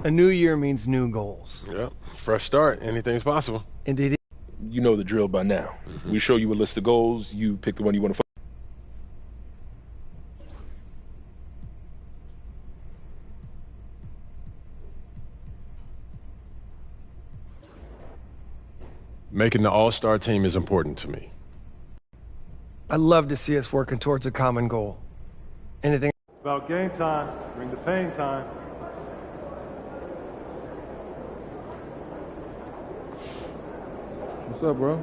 A new year means new goals. Yeah, fresh start. Anything's possible. Indeed. You know the drill by now. We show you a list of goals. You pick the one you want to. Making the all-star team is important to me. I love to see us working towards a common goal. Anything? It's about game time. Bring the pain time. What's up, bro?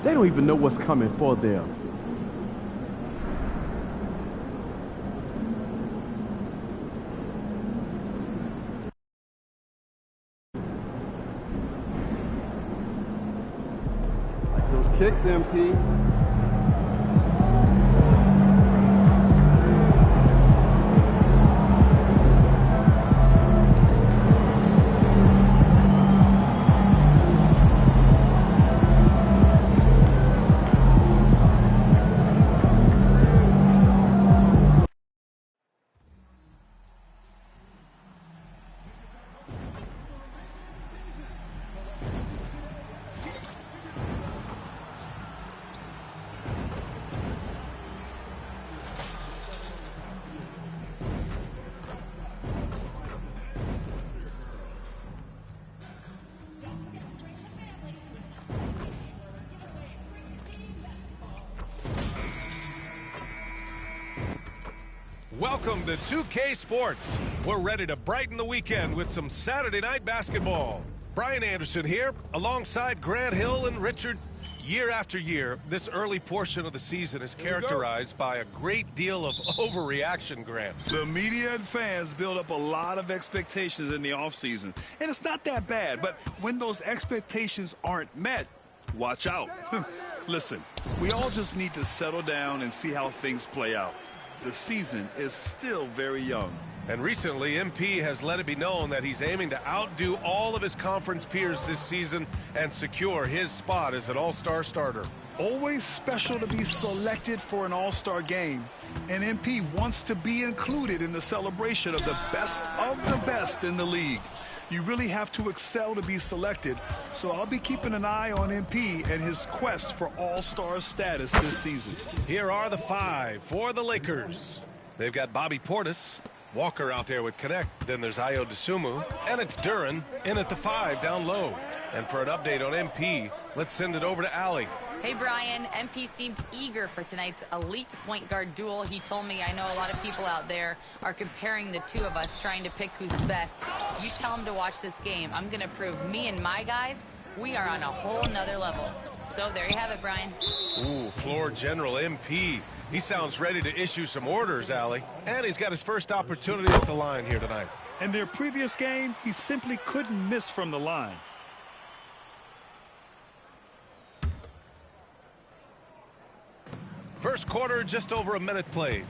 They don't even know what's coming for them. Those kicks, MP. Welcome to 2K Sports. We're ready to brighten the weekend with some Saturday night basketball. Brian Anderson here, alongside Grant Hill and Richard. Year after year, this early portion of the season is characterized by a great deal of overreaction, Grant. The media and fans build up a lot of expectations in the offseason, and it's not that bad, but when those expectations aren't met, watch out. Listen, we all just need to settle down and see how things play out. The season is still very young. And recently, MP has let it be known that he's aiming to outdo all of his conference peers this season and secure his spot as an all-star starter. Always special to be selected for an all-star game, and MP wants to be included in the celebration of the best in the league. You really have to excel to be selected, so I'll be keeping an eye on MP and his quest for all-star status this season. Here are the five for the Lakers. They've got Bobby Portis, Walker out there with Connect, then there's Ayo Dosunmu, and it's Duren in at the 5 down low. And for an update on MP, let's send it over to Allie. Hey, Brian. MP seemed eager for tonight's elite point guard duel. He told me, I know a lot of people out there are comparing the two of us, trying to pick who's best. You tell him to watch this game. I'm going to prove me and my guys, we are on a whole nother level. So there you have it, Brian. Ooh, floor general MP. He sounds ready to issue some orders, Allie. And he's got his first opportunity at the line here tonight. In their previous game, he simply couldn't miss from the line. First quarter, just over a minute played.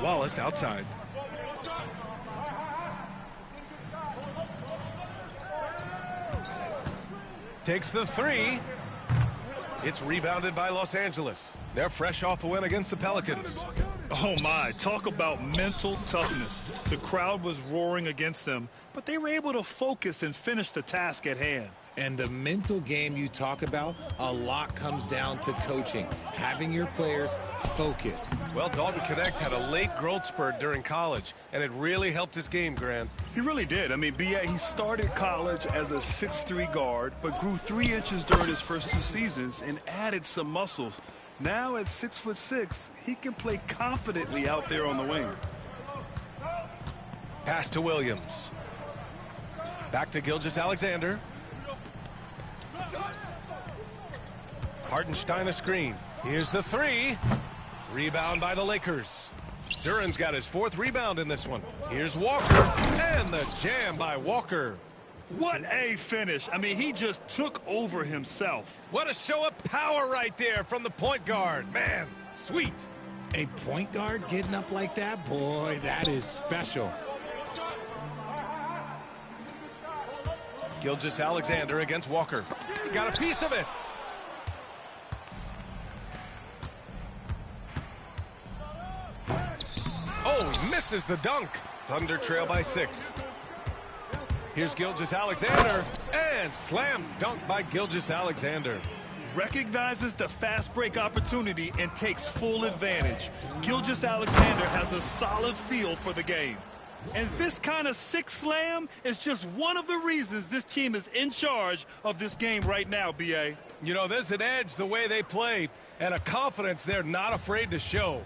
Wallace outside. Takes the 3. It's rebounded by Los Angeles. They're fresh off a win against the Pelicans. Oh my, talk about mental toughness. The crowd was roaring against them, but they were able to focus and finish the task at hand. And the mental game you talk about, a lot comes down to coaching, having your players focused. Well, Dalton Connect had a late growth spurt during college, and it really helped his game, Grant. He really did. I mean, he started college as a 6'3" guard, but grew 3 inches during his first 2 seasons and added some muscles. Now at 6'6", he can play confidently out there on the wing. Pass to Williams. Back to Gilgeous-Alexander. Hartenstein a screen. Here's the 3. Rebound by the Lakers. Duren's got his 4th rebound in this one. Here's Walker, and the jam by Walker. What a finish. I mean, he just took over himself. What a show of power right there from the point guard. Man, sweet. A point guard getting up like that, boy, that is special. Gilgeous-Alexander against Walker. got a piece of it. Oh, he misses the dunk. Thunder trail by 6. Here's Gilgeous-Alexander, and slam dunk by Gilgeous-Alexander. Recognizes the fast break opportunity and takes full advantage. Gilgeous-Alexander has a solid feel for the game. And this kind of sick slam is just one of the reasons this team is in charge of this game right now, B.A. You know, there's an edge the way they play and a confidence they're not afraid to show.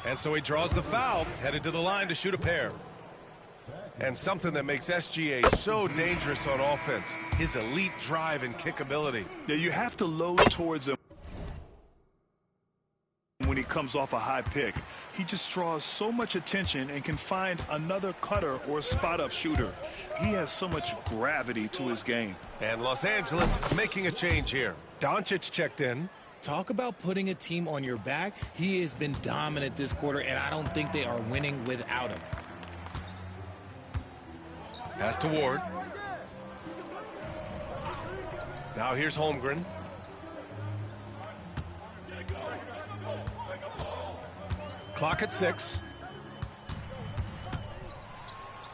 And so he draws the foul, headed to the line to shoot a pair. And something that makes SGA so dangerous on offense, his elite drive and kick ability. Yeah, you have to load towards him when he comes off a high pick. He just draws so much attention and can find another cutter or spot-up shooter. He has so much gravity to his game. And Los Angeles making a change here. Doncic checked in. Talk about putting a team on your back. He has been dominant this quarter, and I don't think they are winning without him. Pass to Ward. Now here's Holmgren. Clock at 6.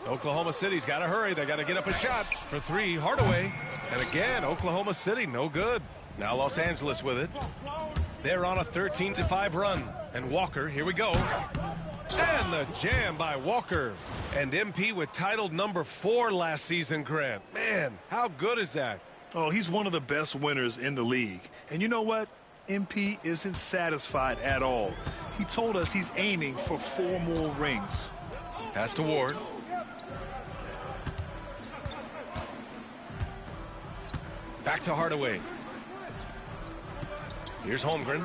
Oklahoma City's got to hurry. They got to get up a shot for 3. Hardaway. And again, Oklahoma City, no good. Now Los Angeles with it. They're on a 13-5 run. And Walker, here we go. And the jam by Walker. And MP with title number 4 last season, Grant. Man, how good is that? Oh, he's one of the best winners in the league. And you know what? MP isn't satisfied at all. He told us he's aiming for 4 more rings. Pass to Ward. Back to Hardaway. Here's Holmgren.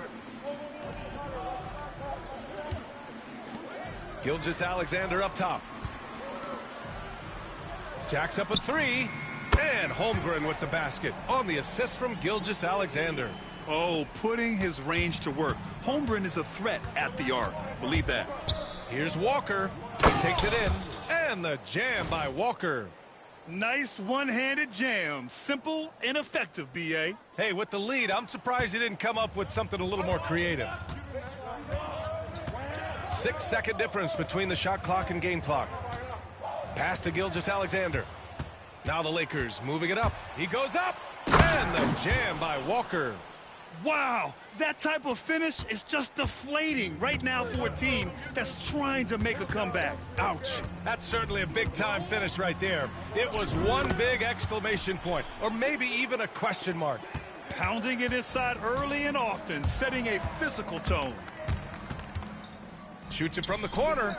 Gilgeous-Alexander up top. Jacks up at 3. And Holmgren with the basket on the assist from Gilgeous-Alexander. Oh, putting his range to work. Holmgren is a threat at the arc. Believe that. Here's Walker. He takes it in. And the jam by Walker. Nice one-handed jam. Simple and effective, B.A. Hey, with the lead, I'm surprised he didn't come up with something a little more creative. 6-second difference between the shot clock and game clock. Pass to Gilgeous-Alexander. Now the Lakers moving it up. He goes up. And the jam by Walker. Wow, that type of finish is just deflating right now for a team that's trying to make a comeback. Ouch. That's certainly a big-time finish right there. It was one big exclamation point, or maybe even a question mark. Pounding it inside early and often, setting a physical tone. Shoots it from the corner.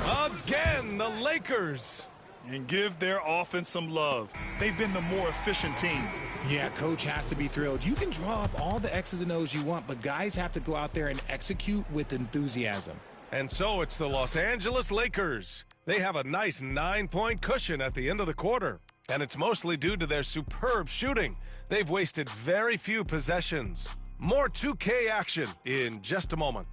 Again, the Lakers. And give their offense some love. They've been the more efficient team. Yeah, coach has to be thrilled. You can draw up all the X's and O's you want, but guys have to go out there and execute with enthusiasm. And so it's the Los Angeles Lakers. They have a nice 9-point cushion at the end of the quarter. And it's mostly due to their superb shooting. They've wasted very few possessions. More 2K action in just a moment.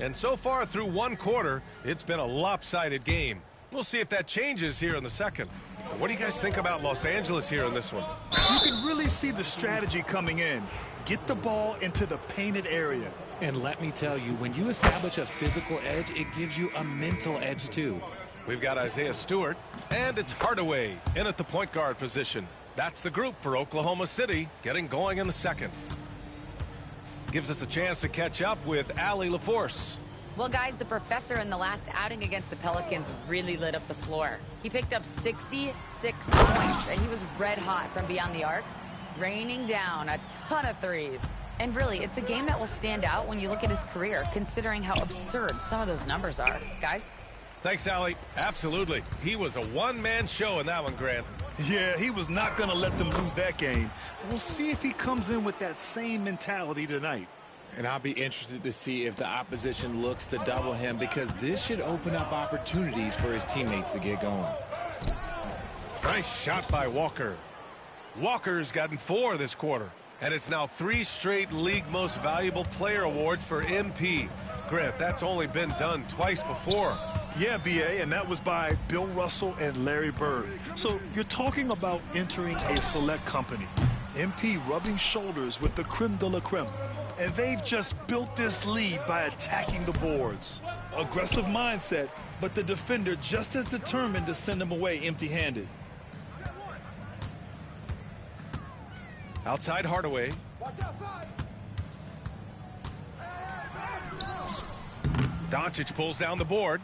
And so far through one quarter, it's been a lopsided game. We'll see if that changes here in the second. What do you guys think about Los Angeles here in this one? You can really see the strategy coming in. Get the ball into the painted area. And let me tell you, when you establish a physical edge, it gives you a mental edge too. We've got Isaiah Stewart, and it's Hardaway in at the point guard position. That's the group for Oklahoma City, getting going in the second. Gives us a chance to catch up with Allie LaForce. Well, guys, the professor in the last outing against the Pelicans really lit up the floor. He picked up 66 points, and he was red hot from beyond the arc, raining down a ton of threes. And really, it's a game that will stand out when you look at his career, considering how absurd some of those numbers are. Guys? Thanks, Allie. Absolutely. He was a one-man show in that one, Grant. Yeah, he was not going to let them lose that game. We'll see if he comes in with that same mentality tonight. And I'll be interested to see if the opposition looks to double him, because this should open up opportunities for his teammates to get going. Nice shot by Walker. Walker's gotten 4 this quarter. And it's now 3 straight league most valuable player awards for MP. Grant, that's only been done twice before. Yeah, B.A., and that was by Bill Russell and Larry Bird. So you're talking about entering a select company. MP rubbing shoulders with the creme de la creme. And they've just built this lead by attacking the boards. Aggressive mindset, but the defender just as determined to send him away empty-handed. Outside Hardaway. Doncic pulls down the board.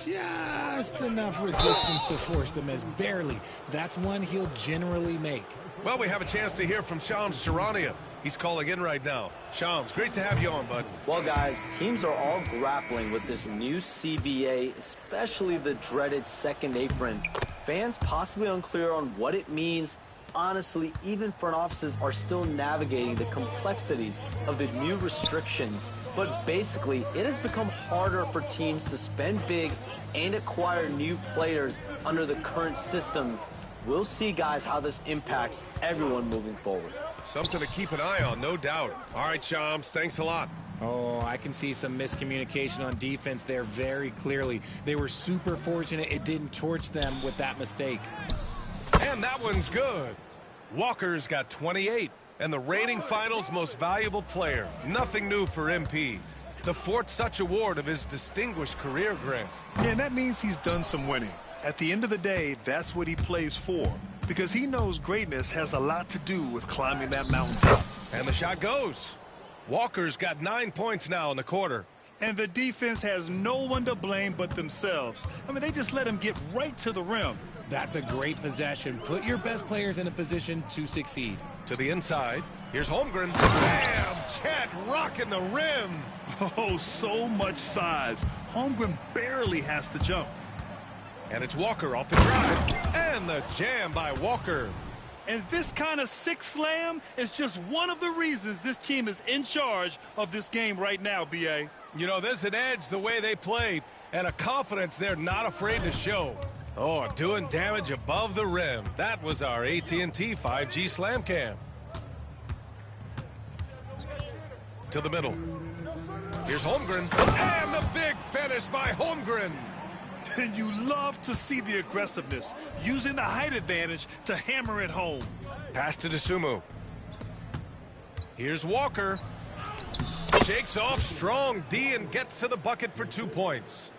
Just enough resistance to force the miss. Barely. That's one he'll generally make. Well, we have a chance to hear from Shams Charania. He's calling in right now. Shams, great to have you on, bud. Well, guys, teams are all grappling with this new CBA, especially the dreaded second apron. Fans possibly unclear on what it means. Honestly, even front offices are still navigating the complexities of the new restrictions. But basically, it has become harder for teams to spend big and acquire new players under the current systems. We'll see, guys, how this impacts everyone moving forward. Something to keep an eye on, no doubt. All right, Shams, thanks a lot. Oh, I can see some miscommunication on defense there very clearly. They were super fortunate it didn't torch them with that mistake. And that one's good. Walker's got 28, and the reigning finals most valuable player. Nothing new for MP. The 4th such award of his distinguished career, Grant. Yeah, and that means he's done some winning. At the end of the day, that's what he plays for. Because he knows greatness has a lot to do with climbing that mountaintop. And the shot goes. Walker's got 9 points now in the quarter. And the defense has no one to blame but themselves. I mean, they just let him get right to the rim. That's a great possession. Put your best players in a position to succeed. To the inside. Here's Holmgren. Bam! Chet rocking the rim. Oh, so much size. Holmgren barely has to jump. And it's Walker off the drive. And the jam by Walker. And this kind of sick slam is just one of the reasons this team is in charge of this game right now, B.A. You know, there's an edge the way they play and a confidence they're not afraid to show. Oh, doing damage above the rim. That was our AT&T 5G Slam Cam. To the middle. Here's Holmgren. And the big finish by Holmgren. And you love to see the aggressiveness, using the height advantage to hammer it home. Pass to DeSumo. Here's Walker. Shakes off strong D and gets to the bucket for 2 points.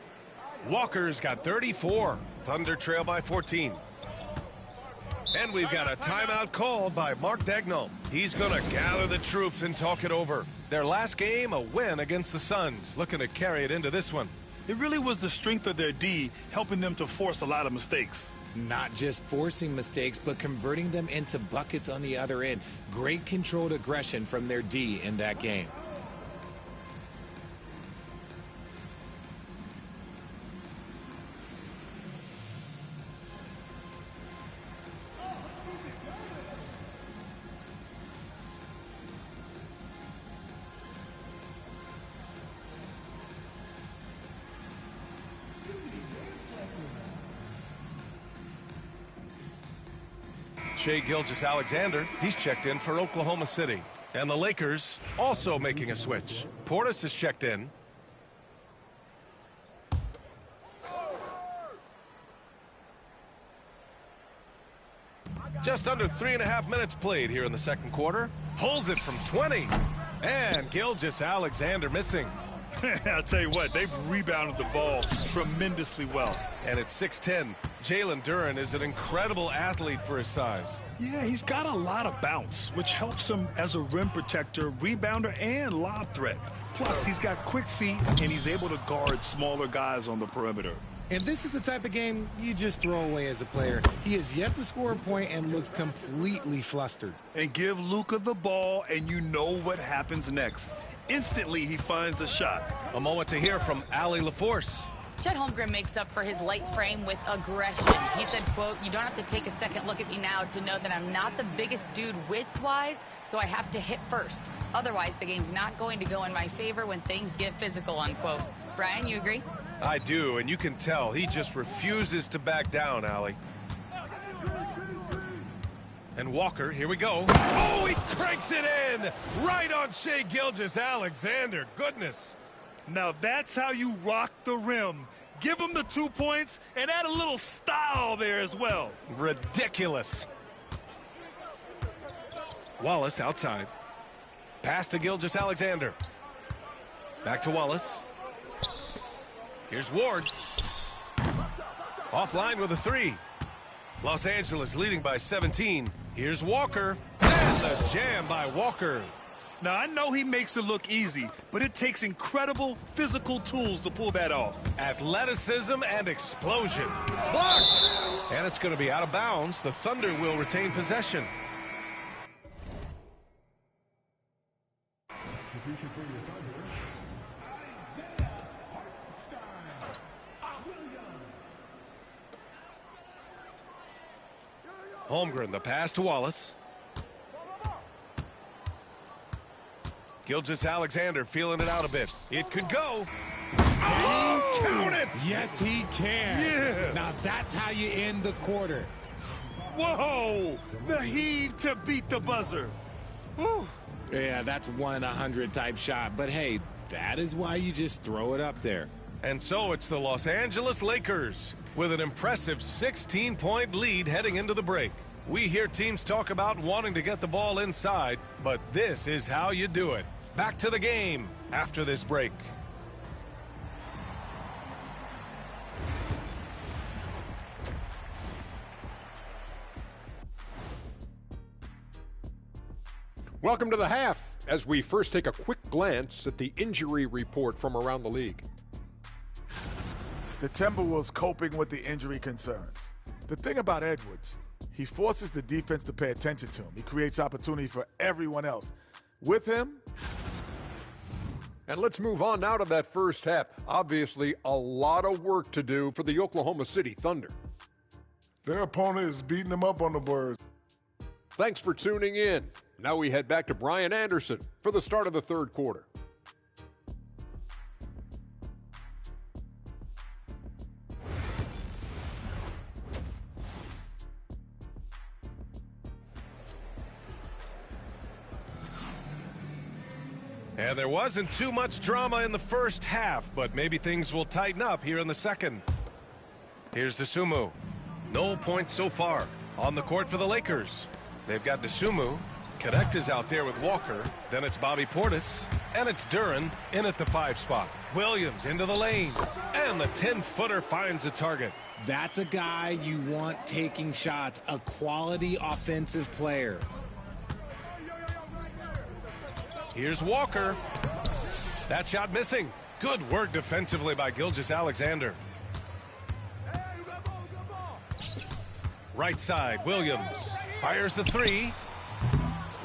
Walker's got 34. Thunder trail by 14. And we've got a timeout called by Mark Daigneault. He's going to gather the troops and talk it over. Their last game, a win against the Suns. Looking to carry it into this one. It really was the strength of their D helping them to force a lot of mistakes. Not just forcing mistakes, but converting them into buckets on the other end. Great controlled aggression from their D in that game. Shai Gilgeous-Alexander, he's checked in for Oklahoma City. And the Lakers also making a switch. Portis is checked in. Just under 3.5 minutes played here in the second quarter. Pulls it from 20. And Gilgeous-Alexander missing. I'll tell you what, they've rebounded the ball tremendously well. And it's 6-10. Jalen Duren is an incredible athlete for his size. Yeah, he's got a lot of bounce, which helps him as a rim protector, rebounder, and lob threat. Plus, he's got quick feet, and he's able to guard smaller guys on the perimeter. And this is the type of game you just throw away as a player. He has yet to score a point and looks completely flustered. And give Luka the ball, and you know what happens next. Instantly, he finds a shot. A moment to hear from Allie LaForce. Chet Holmgren makes up for his light frame with aggression. He said, quote, "You don't have to take a second look at me now to know that I'm not the biggest dude width-wise, so I have to hit first. Otherwise, the game's not going to go in my favor when things get physical," unquote. Brian, you agree? I do, and you can tell he just refuses to back down, Allie. And Walker, here we go. Oh, he cranks it in! Right on Shai Gilgeous-Alexander. Goodness. Now that's how you rock the rim. Give him the 2 points and add a little style there as well. Ridiculous. Wallace outside. Pass to Gilgeous-Alexander. Back to Wallace. Here's Ward. Offline with a 3. Los Angeles leading by 17. Here's Walker. And the jam by Walker. Now, I know he makes it look easy, but it takes incredible physical tools to pull that off. Athleticism and explosion. Blocked! And it's going to be out of bounds. The Thunder will retain possession. Holmgren, the pass to Wallace. Gilgeous-Alexander feeling it out a bit. It could go. Oh, count it! Yes, he can. Yeah. Now that's how you end the quarter. Whoa! The heave to beat the buzzer. Whew. Yeah, that's 1 in 100 type shot. But hey, that is why you just throw it up there. And so it's the Los Angeles Lakers with an impressive 16-point lead heading into the break. We hear teams talk about wanting to get the ball inside, but this is how you do it. Back to the game after this break. Welcome to the half, as we first take a quick glance at the injury report from around the league. The Timberwolves coping with the injury concerns. The thing about Edwards, he forces the defense to pay attention to him. He creates opportunity for everyone else. With him. And let's move on now to that first half. Obviously, a lot of work to do for the Oklahoma City Thunder. Their opponent is beating them up on the boards. Thanks for tuning in. Now we head back to Brian Anderson for the start of the third quarter. And there wasn't too much drama in the first half, but maybe things will tighten up here in the second. Here's Dosunmu. No points so far. On the court for the Lakers. They've got Dosunmu. Connect is out there with Walker. Then it's Bobby Portis. And it's Duren in at the 5 spot. Williams into the lane. And the 10-footer finds the target. That's a guy you want taking shots. A quality offensive player. Here's Walker. That shot missing. Good work defensively by Gilgeous-Alexander. Right side, Williams fires the 3.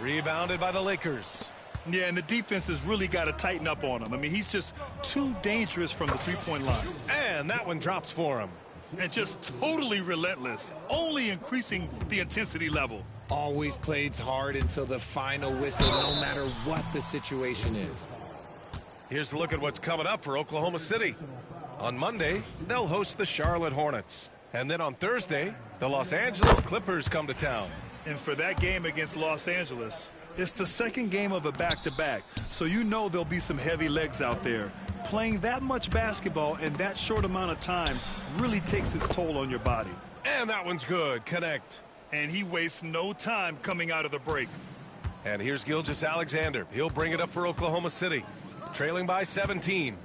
Rebounded by the Lakers. Yeah, and the defense has really got to tighten up on him. I mean, he's just too dangerous from the three-point line. And that one drops for him. And just totally relentless, only increasing the intensity level. Always plays hard until the final whistle, no matter what the situation is. Here's a look at what's coming up for Oklahoma City. On Monday, they'll host the Charlotte Hornets. And then on Thursday, the Los Angeles Clippers come to town. And for that game against Los Angeles, it's the second game of a back-to-back. So you know there'll be some heavy legs out there. Playing that much basketball in that short amount of time really takes its toll on your body. And that one's good. Connect. And he wastes no time coming out of the break. And here's Gilgeous-Alexander. He'll bring it up for Oklahoma City. Trailing by 17.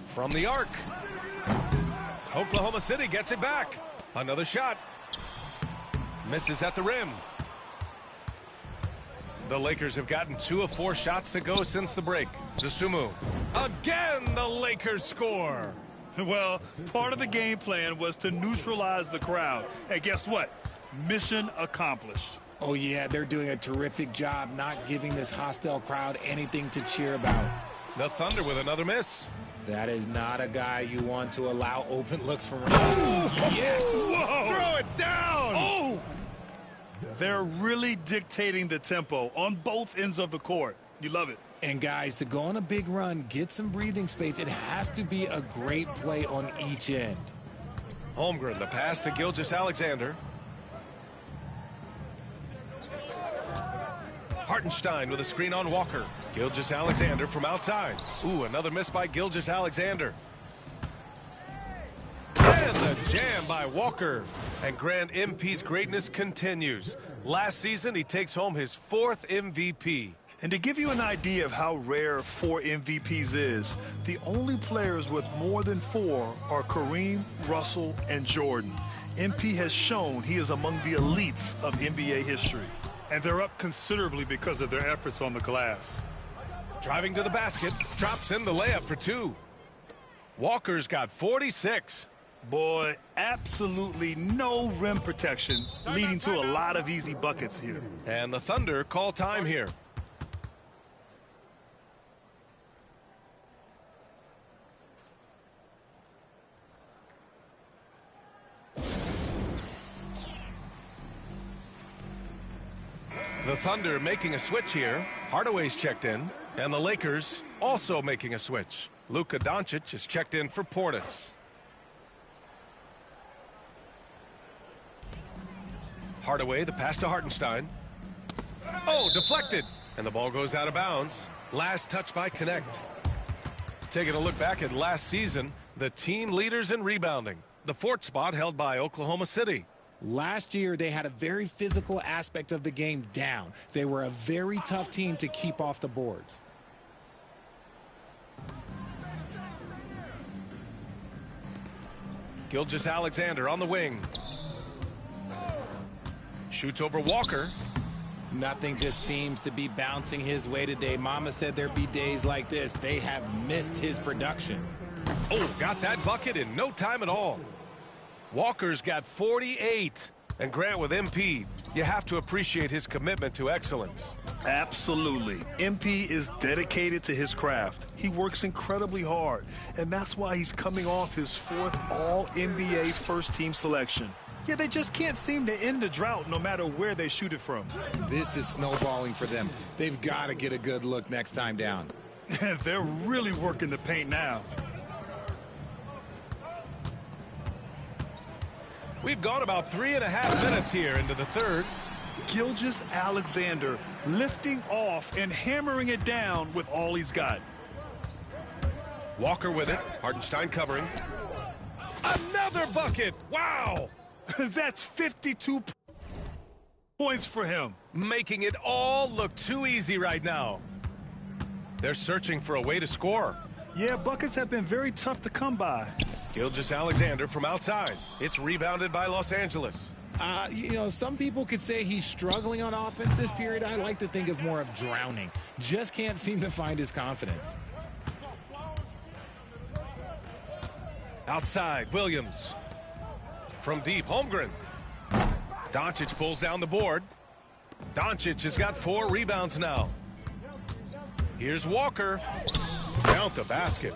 From the arc. Oklahoma City gets it back. Another shot. Misses at the rim. The Lakers have gotten 2 of 4 shots to go since the break. Dosunmu. Again, the Lakers score. Well, part of the game plan was to neutralize the crowd. And guess what? Mission accomplished. Oh, yeah, they're doing a terrific job not giving this hostile crowd anything to cheer about. The Thunder with another miss. That is not a guy you want to allow open looks from. Oh, yes! Whoa. Throw it down! Oh! They're really dictating the tempo on both ends of the court. You love it. And guys, to go on a big run, get some breathing space, it has to be a great play on each end. Holmgren, the pass to Gilgeous-Alexander. Hartenstein with a screen on Walker. Gilgeous-Alexander from outside. Ooh, another miss by Gilgeous-Alexander. And the jam by Walker. And Grand MP's greatness continues. Last season, he takes home his 4th MVP. And to give you an idea of how rare 4 MVPs is, the only players with more than 4 are Kareem, Russell, and Jordan. MP has shown he is among the elites of NBA history. And they're up considerably because of their efforts on the glass. Driving to the basket, drops in the layup for 2. Walker's got 46. Boy, absolutely no rim protection, leading to a lot of easy buckets here. And the Thunder call time here. The Thunder making a switch here. Hardaway's checked in. And the Lakers also making a switch. Luka Doncic is checked in for Portis. Hardaway, the pass to Hartenstein. Oh, deflected. And the ball goes out of bounds. Last touch by Connect. Taking a look back at last season, the team leaders in rebounding. The 4th spot held by Oklahoma City. Last year, they had a very physical aspect of the game down. They were a very tough team to keep off the boards. Gilgeous-Alexander on the wing. Shoots over Walker. Nothing just seems to be bouncing his way today. Mama said there'd be days like this. They have missed his production. Oh, got that bucket in no time at all. Walker's got 48. And Grant with MP, you have to appreciate his commitment to excellence. Absolutely. MP is dedicated to his craft. He works incredibly hard, and that's why he's coming off his 4th All-NBA first-team selection. Yeah, they just can't seem to end the drought no matter where they shoot it from. This is snowballing for them. They've got to get a good look next time down. They're really working the paint now. We've gone about 3.5 minutes here into the 3rd. Gilgeous-Alexander lifting off and hammering it down with all he's got. Walker with it. Hartenstein covering. Another bucket. Wow. That's 52 points for him. Making it all look too easy right now. They're searching for a way to score. Yeah, buckets have been very tough to come by. Gilgeous-Alexander from outside. It's rebounded by Los Angeles. You know, some people could say he's struggling on offense this period. I like to think of more of drowning. Just can't seem to find his confidence. Outside, Williams. From deep, Holmgren. Doncic pulls down the board. Doncic has got 4 rebounds now. Here's Walker. Count the basket.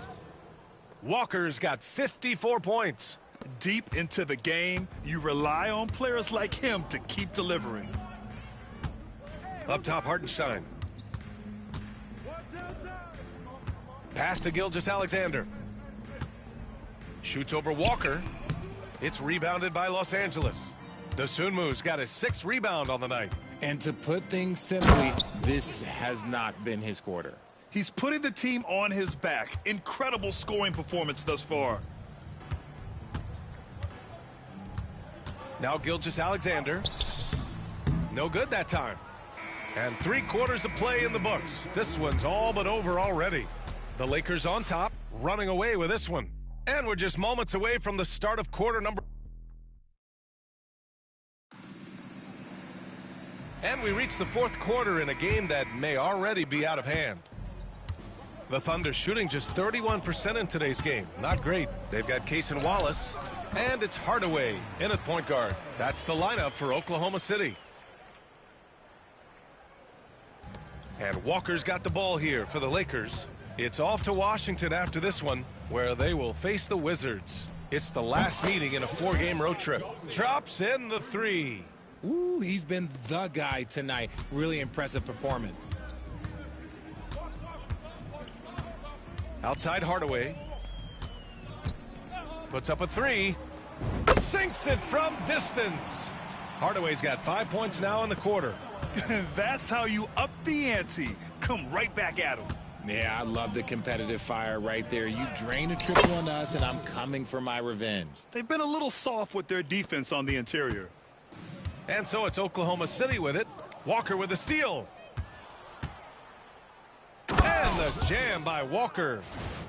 Walker's got 54 points. Deep into the game, you rely on players like him to keep delivering. Up top, Hartenstein. Pass to Gilgeous-Alexander. Shoots over Walker. It's rebounded by Los Angeles. Dosunmu's got his 6th rebound on the night. And to put things simply, this has not been his quarter. He's putting the team on his back. Incredible scoring performance thus far. Now Gilgeous-Alexander. No good that time. And 3/4 of play in the books. This one's all but over already. The Lakers on top, running away with this one. And we're just moments away from the start of quarter number. And we reach the 4th quarter in a game that may already be out of hand. The Thunder shooting just 31% in today's game. Not great. They've got Cason Wallace. And it's Hardaway in at point guard. That's the lineup for Oklahoma City. And Walker's got the ball here for the Lakers. It's off to Washington after this one, where they will face the Wizards. It's the last meeting in a 4-game road trip. Drops in the 3. Ooh, he's been the guy tonight. Really impressive performance. Outside Hardaway. Puts up a 3. Sinks it from distance. Hardaway's got 5 points now in the quarter. That's how you up the ante. Come right back at him. Yeah, I love the competitive fire right there. You drain a triple on us, and I'm coming for my revenge. They've been a little soft with their defense on the interior. And so it's Oklahoma City with it. Walker with a steal. And the jam by Walker.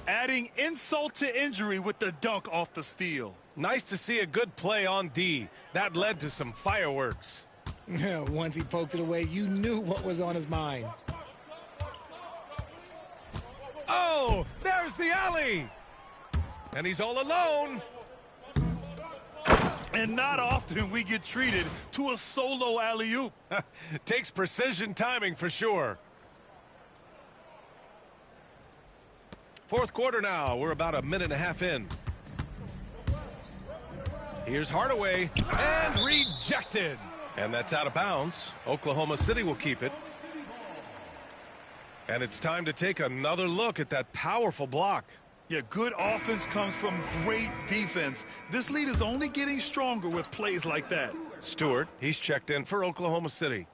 Adding insult to injury with the dunk off the steal. Nice to see a good play on D. That led to some fireworks. Once he poked it away, you knew what was on his mind. Oh, there's the alley. And he's all alone. And not often we get treated to a solo alley-oop. Takes precision timing for sure. Fourth quarter now. We're about a minute and a half in. Here's Hardaway. And rejected. And that's out of bounds. Oklahoma City will keep it. And it's time to take another look at that powerful block. Yeah, good offense comes from great defense. This lead is only getting stronger with plays like that. Stewart, he's checked in for Oklahoma City.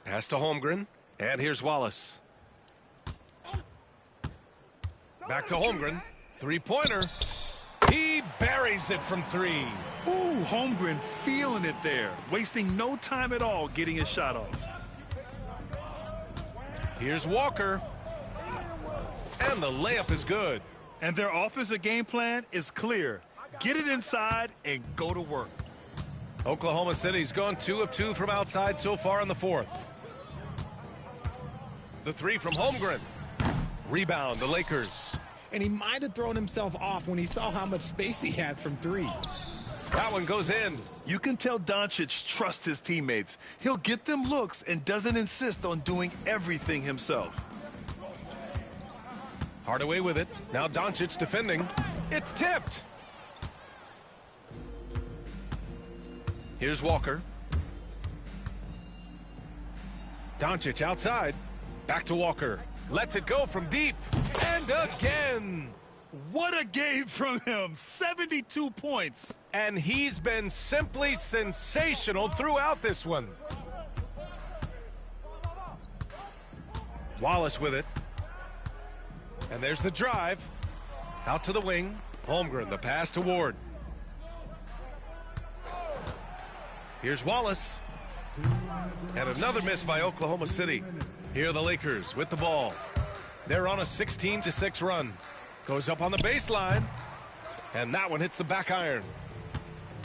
Pass to Holmgren. And here's Wallace. Back to Holmgren. Three-pointer. He buries it from three. Ooh, Holmgren feeling it there. Wasting no time at all getting his shot off. Here's Walker. And the layup is good. And their offensive game plan is clear. Get it inside and go to work. Oklahoma City's gone 2 of 2 from outside so far in the fourth. The three from Holmgren. Rebound, the Lakers. And he might have thrown himself off when he saw how much space he had from three. That one goes in. You can tell Doncic trusts his teammates. He'll get them looks and doesn't insist on doing everything himself. Hardaway with it. Now Doncic defending. It's tipped. Here's Walker. Doncic outside. Back to Walker. Lets it go from deep. And again. What a game from him. 72 points. And he's been simply sensational throughout this one. Wallace with it. And there's the drive. Out to the wing. Holmgren, the pass to Ward. Here's Wallace. And another miss by Oklahoma City. Here are the Lakers with the ball. They're on a 16-6 run. Goes up on the baseline. And that one hits the back iron.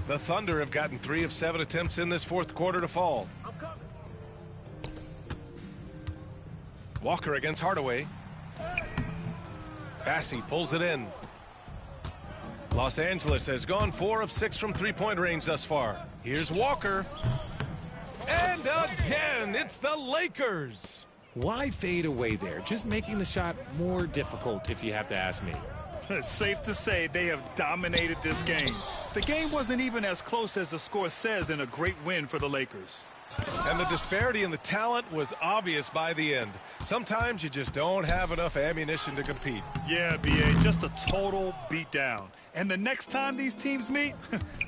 The Thunder have gotten 3 of 7 attempts in this fourth quarter to fall. Walker against Hardaway. Bassey pulls it in. Los Angeles has gone 4 of 6 from three-point range thus far. Here's Walker. And again, it's the Lakers. Why fade away there? Just making the shot more difficult, if you have to ask me. It's safe to say they have dominated this game. The game wasn't even as close as the score says in a great win for the Lakers. And the disparity in the talent was obvious by the end. Sometimes you just don't have enough ammunition to compete. Yeah, B.A., just a total beatdown. And the next time these teams meet,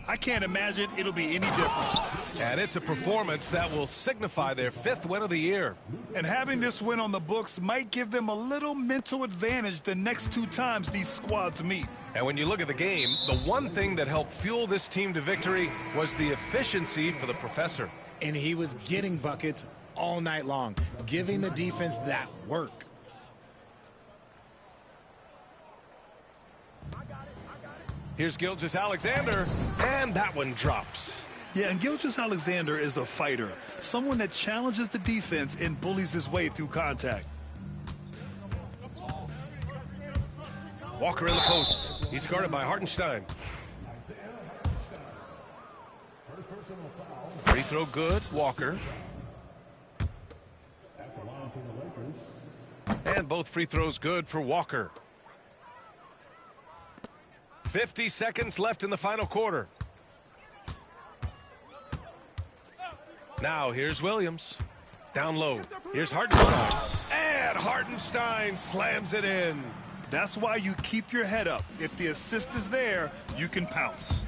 I can't imagine it'll be any different. And it's a performance that will signify their 5th win of the year. And having this win on the books might give them a little mental advantage the next 2 times these squads meet. And when you look at the game, the one thing that helped fuel this team to victory was the efficiency for the professor. And he was getting buckets all night long, giving the defense that work. Here's Gilgeous-Alexander, and that one drops. Yeah, and Gilgeous-Alexander is a fighter, someone that challenges the defense and bullies his way through contact. Walker in the post. He's guarded by Hartenstein. Free throw good, Walker. And both free throws good for Walker. 50 seconds left in the final quarter. Now here's Williams. Down low. Here's Hartenstein. And Hartenstein slams it in. That's why you keep your head up. If the assist is there, you can pounce.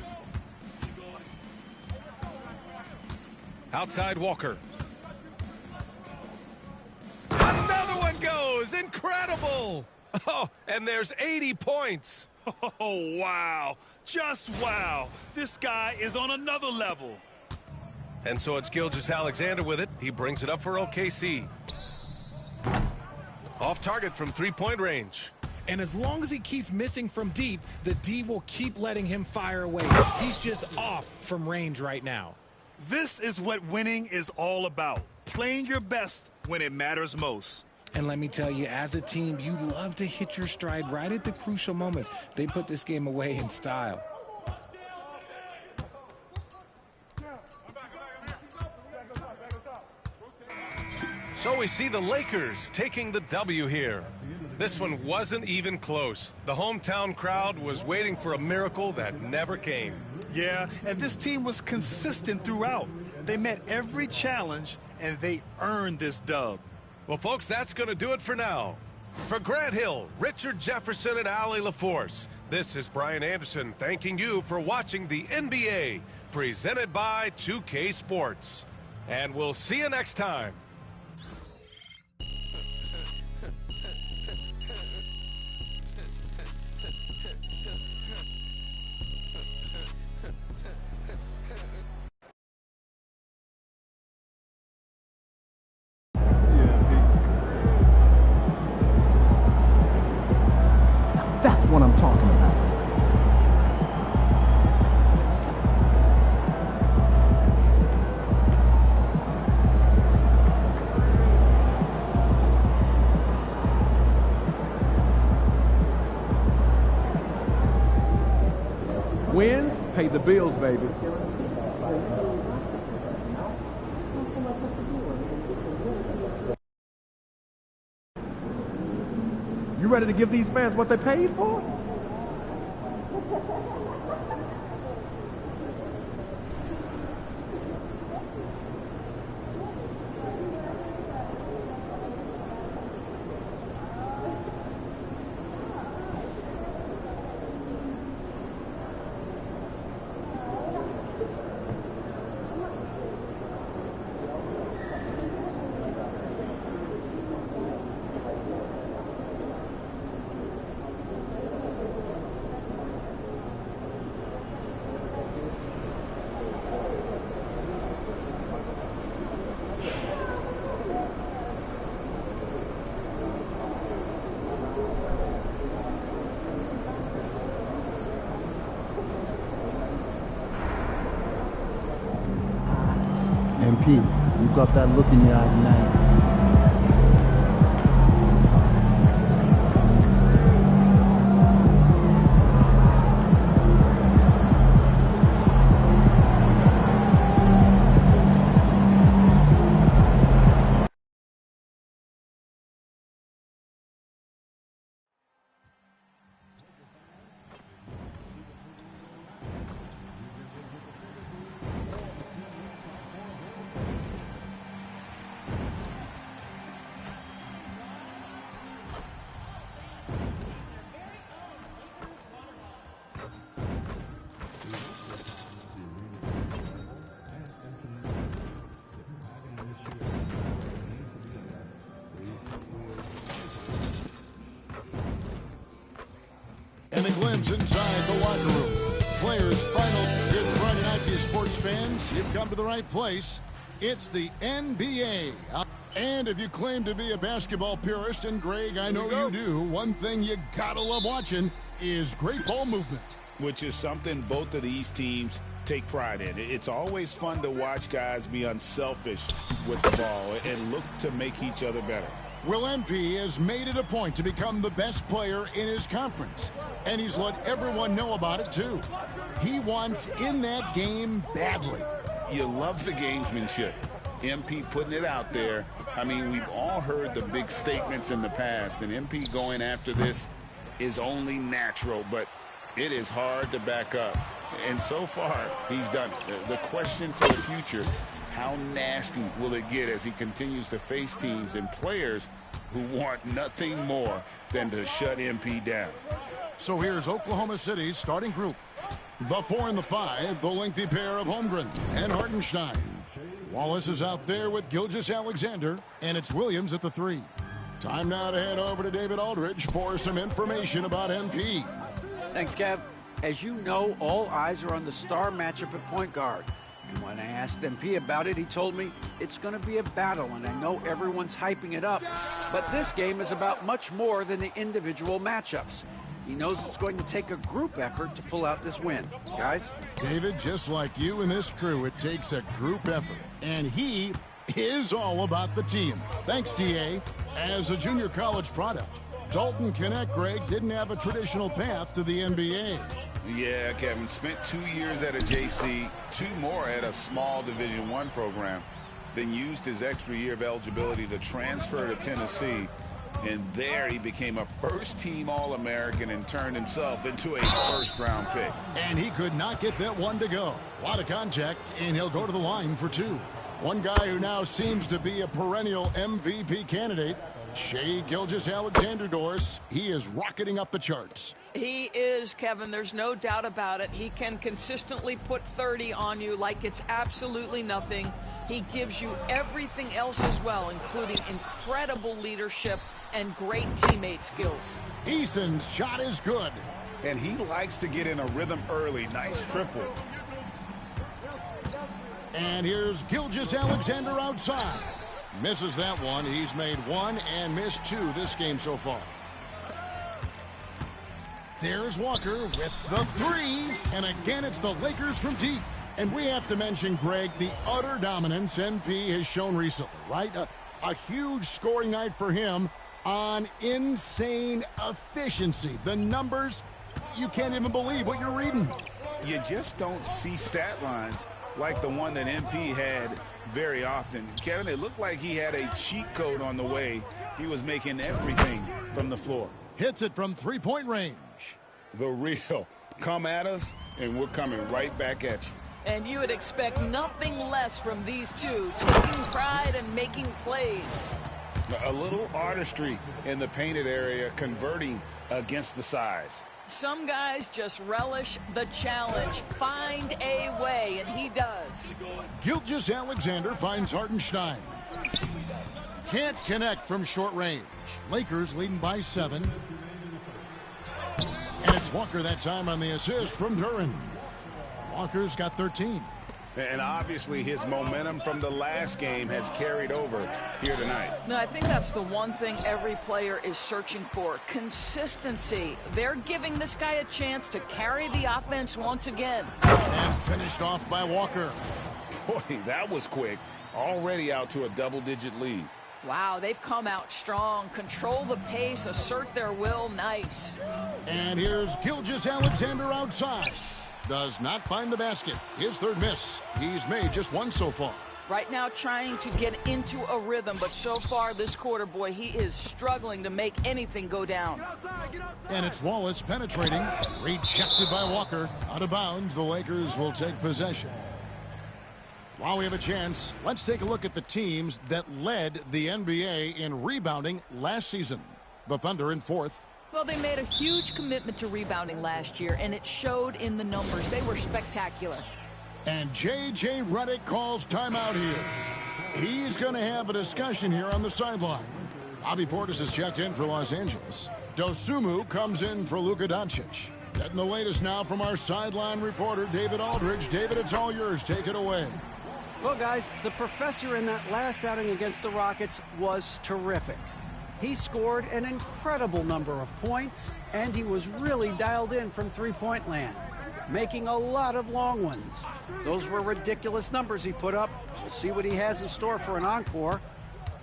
Outside Walker. Another one goes. Incredible. Oh, and there's 80 points. Oh, wow. Just wow. This guy is on another level. And so it's Gilgeous-Alexander with it. He brings it up for OKC. Off target from three-point range. And as long as he keeps missing from deep, the D will keep letting him fire away. He's just off from range right now. This is what winning is all about. Playing your best when it matters most. And let me tell you, as a team, you love to hit your stride right at the crucial moments. They put this game away in style. So we see the Lakers taking the W here. This one wasn't even close. The hometown crowd was waiting for a miracle that never came. Yeah, and this team was consistent throughout. They met every challenge, and they earned this dub. Well, folks, that's going to do it for now. For Grant Hill, Richard Jefferson, and Allie LaForce, this is Brian Anderson thanking you for watching the NBA, presented by 2K Sports. And we'll see you next time. That's what I'm talking about. Wins pay the bills, baby. You ready to give these fans what they paid for? MP, you got that look in your eye tonight. And a glimpse inside the locker room. Players' final. Good Friday night to you sports fans. You've come to the right place. It's the NBA. And if you claim to be a basketball purist, and Greg, I know you do, one thing you gotta love watching is great ball movement. Which is something both of these teams take pride in. It's always fun to watch guys be unselfish with the ball and look to make each other better. Will MP has made it a point to become the best player in his conference. And he's let everyone know about it, too. He wants in that game badly. You love the gamesmanship. MP putting it out there. I mean, we've all heard the big statements in the past, and MP going after this is only natural, but it is hard to back up. And so far, he's done it. The question for the future, how nasty will it get as he continues to face teams and players who want nothing more than to shut MP down. So here's Oklahoma City's starting group. The 4 and the 5, the lengthy pair of Holmgren and Hartenstein. Wallace is out there with Gilgeous-Alexander, and it's Williams at the 3. Time now to head over to David Aldridge for some information about MP. Thanks, Kev. As you know, all eyes are on the star matchup at point guard. And when I asked MP about it, he told me it's going to be a battle, and I know everyone's hyping it up. But this game is about much more than the individual matchups. He knows it's going to take a group effort to pull out this win. Guys? David, just like you and this crew, it takes a group effort. And he is all about the team. Thanks, DA. As a junior college product, Dalton Knecht, Greg, didn't have a traditional path to the NBA. Yeah, Kevin, spent 2 years at a JC, 2 more at a small Division I program, then used his extra year of eligibility to transfer to Tennessee. And there he became a first-team All-American and turned himself into a first-round pick. And he could not get that one to go. A lot of contact, and he'll go to the line for 2. One guy who now seems to be a perennial MVP candidate, Shai Gilgeous-Alexander, Doris. He is rocketing up the charts. He is, Kevin. There's no doubt about it. He can consistently put 30 on you like it's absolutely nothing. He gives you everything else as well, including incredible leadership and great teammate skills. Eason's shot is good. And he likes to get in a rhythm early. Nice triple. And here's Gilgeous-Alexander outside. Misses that one. He's made 1 and missed 2 this game so far. There's Walker with the 3. And again, it's the Lakers from deep. And we have to mention, Greg, the utter dominance MP has shown recently, right? A huge scoring night for him on insane efficiency. The numbers, you can't even believe what you're reading. You just don't see stat lines like the one that MP had very often. Kevin, it looked like he had a cheat code on the way. He was making everything from the floor. Hits it from 3-point range. The real. Come at us, and we're coming right back at you. And you would expect nothing less from these two, taking pride and making plays. A little artistry in the painted area, converting against the size. Some guys just relish the challenge. Find a way, and he does. Gilgeous-Alexander finds Hartenstein. Can't connect from short range. Lakers leading by 7. And it's Walker that time on the assist from Duren. Walker's got 13. And obviously his momentum from the last game has carried over here tonight. No, I think that's the one thing every player is searching for. Consistency. They're giving this guy a chance to carry the offense once again. And finished off by Walker. Boy, that was quick. Already out to a double-digit lead. Wow, they've come out strong. Control the pace, assert their will. Nice. And here's Gilgeous-Alexander outside. Does not find the basket. His 3rd miss. He's made just 1 so far. Right now trying to get into a rhythm, but so far this quarter, boy, he is struggling to make anything go down. And it's Wallace penetrating. Rejected by Walker. Out of bounds, the Lakers will take possession. While we have a chance, let's take a look at the teams that led the NBA in rebounding last season. The Thunder in 4th. Well, they made a huge commitment to rebounding last year, and it showed in the numbers. They were spectacular. And J.J. Redick calls timeout here. He's going to have a discussion here on the sideline. Bobby Portis has checked in for Los Angeles. Dosunmu comes in for Luka Doncic. Getting the latest now from our sideline reporter, David Aldridge. David, it's all yours. Take it away. Well, guys, the professor in that last outing against the Rockets was terrific. He scored an incredible number of points, and he was really dialed in from three-point land, making a lot of long ones. Those were ridiculous numbers he put up. We'll see what he has in store for an encore.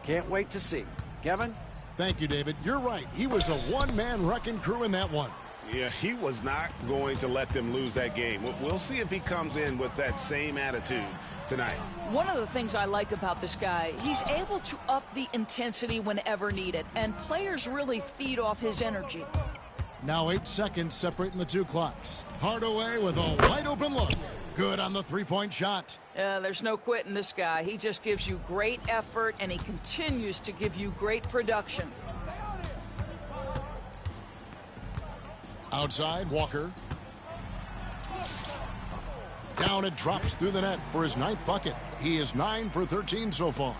Can't wait to see. Kevin? Thank you, David. You're right. He was a one-man wrecking crew in that one. Yeah, he was not going to let them lose that game. We'll see if he comes in with that same attitude tonight. One of the things I like about this guy, he's able to up the intensity whenever needed, and players really feed off his energy. Now 8 seconds separating the 2 clocks. Hardaway with a wide open look. Good on the three-point shot. There's no quitting this guy. He just gives you great effort, and he continues to give you great production. Outside, Walker. Down it drops through the net for his 9th bucket. He is 9 for 13 so far.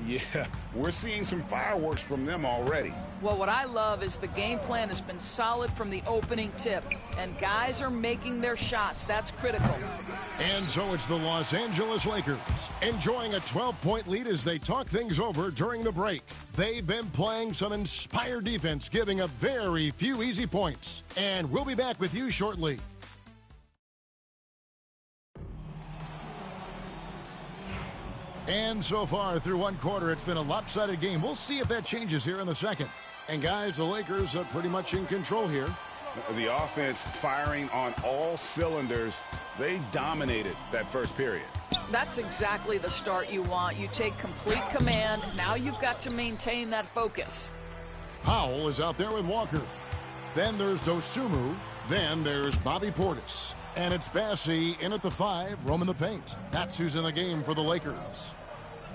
Yeah, we're seeing some fireworks from them already. Well, what I love is the game plan has been solid from the opening tip, and guys are making their shots. That's critical. And so it's the Los Angeles Lakers enjoying a 12-point lead as they talk things over during the break. They've been playing some inspired defense, giving up very few easy points. And we'll be back with you shortly. And so far through one quarter, it's been a lopsided game. We'll see if that changes here in the second. And guys, the Lakers are pretty much in control here. The offense firing on all cylinders. They dominated that first period. That's exactly the start you want. You take complete command. Now you've got to maintain that focus. Powell is out there with Walker. Then there's Dosunmu. Then there's Bobby Portis. And it's Bassey in at the 5, roaming the paint. That's who's in the game for the Lakers.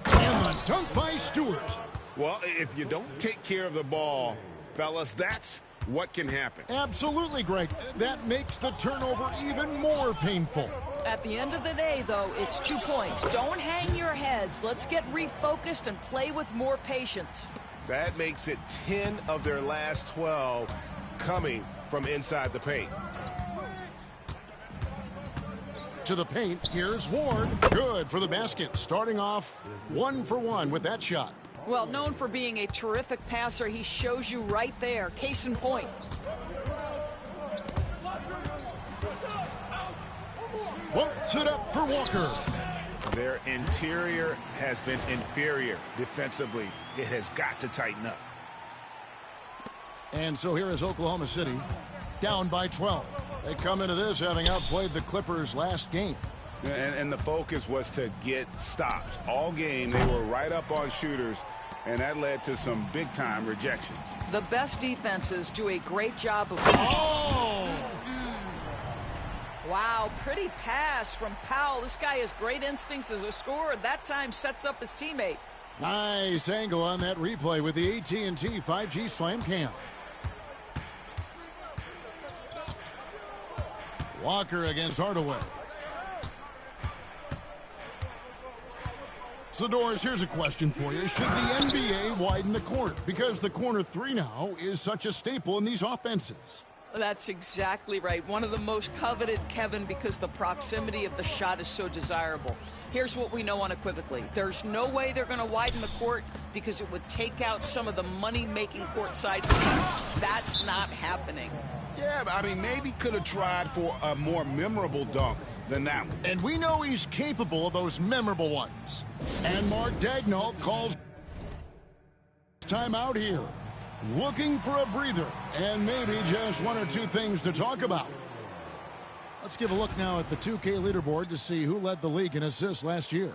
And the dunk by Stewart. Well, if you don't take care of the ball, fellas, that's what can happen. Absolutely, Greg. That makes the turnover even more painful. At the end of the day, though, it's 2 points. Don't hang your heads. Let's get refocused and play with more patience. That makes it 10 of their last 12 coming from inside the paint. To the paint, here's Ward. Good for the basket. Starting off 1 for 1 with that shot. Well, known for being a terrific passer, he shows you right there. Case in point. Floats it up for Walker. Their interior has been inferior defensively. It has got to tighten up. And so here is Oklahoma City, down by 12. They come into this having outplayed the Clippers last game. And the focus was to get stops. All game, they were right up on shooters, and that led to some big-time rejections. The best defenses do a great job of... Oh! Wow, pretty pass from Powell. This guy has great instincts as a scorer. That time sets up his teammate. Nice angle on that replay with the AT&T 5G Slam Cam. Walker against Hardaway. So, Doris, here's a question for you. Should the NBA widen the court? Because the corner 3 now is such a staple in these offenses. That's exactly right. One of the most coveted, Kevin, because the proximity of the shot is so desirable. Here's what we know unequivocally. There's no way they're going to widen the court because it would take out some of the money-making courtside seats. That's not happening. Yeah, I mean, maybe could have tried for a more memorable dunk than that one. And we know he's capable of those memorable ones. And Mark Daigneault calls timeout here. Looking for a breather and maybe just 1 or 2 things to talk about. Let's give a look now at the 2K leaderboard to see who led the league in assists last year.